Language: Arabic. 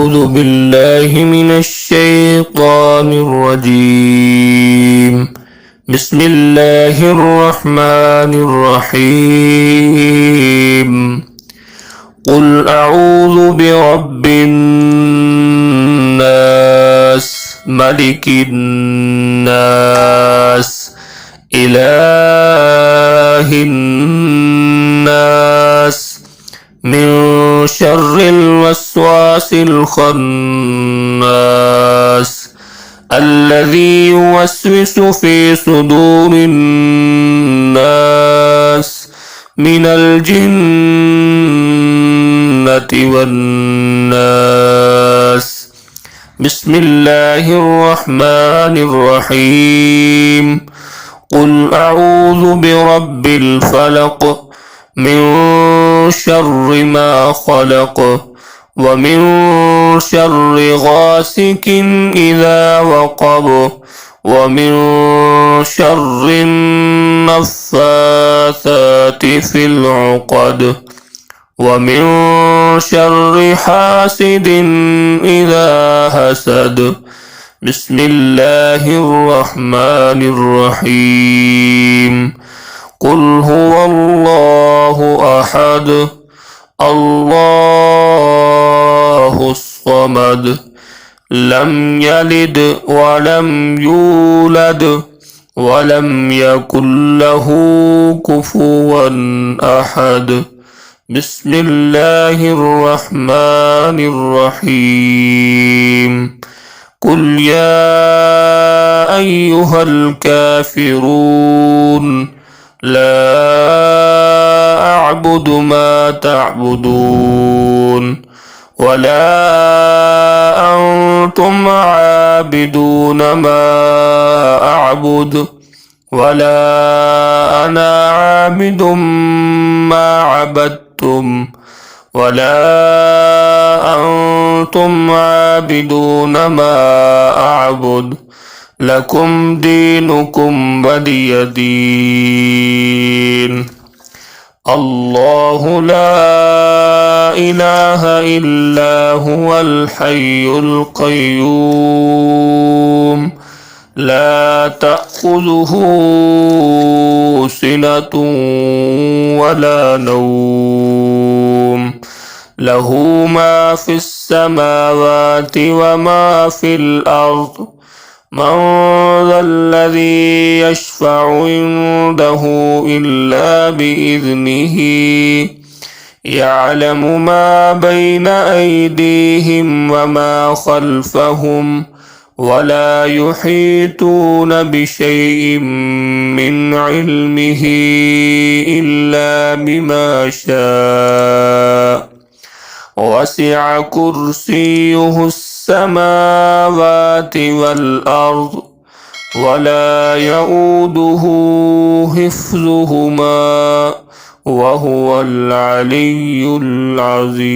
أعوذ بالله من الشيطان الرجيم. بسم الله الرحمن الرحيم. قل أعوذ برب الناس ملك الناس إله الناس من شر الوسواس الخناس الذي يوسوس في صدور الناس من الجنة والناس. بسم الله الرحمن الرحيم. قل أعوذ برب الفلق من شر ما خلق ومن شر غاسق إذا وقب ومن شر النفاثات في العقد ومن شر حاسد إذا حسد. بسم الله الرحمن الرحيم. قل هو الله أحد الله الصمد لم يلد ولم يولد ولم يكن له كفوا أحد. بسم الله الرحمن الرحيم. قل يا أيها الكافرون لا أعبد ما تعبدون ولا أنتم عابدون ما أعبد ولا أنا عابد ما عبدتم ولا أنتم عابدون ما أعبد لكم دينكم ولي دين. الله لا إله إلا هو الحي القيوم لا تأخذه سنة ولا نوم له ما في السماوات وما في الأرض. من ذا الذي يشفع عنده إلا بإذنه يعلم ما بين أيديهم وما خلفهم ولا يحيطون بشيء من علمه إلا بما شاء. وسع كرسيه السماوات والأرض ولا يؤوده حفظهما وهو العلي العظيم.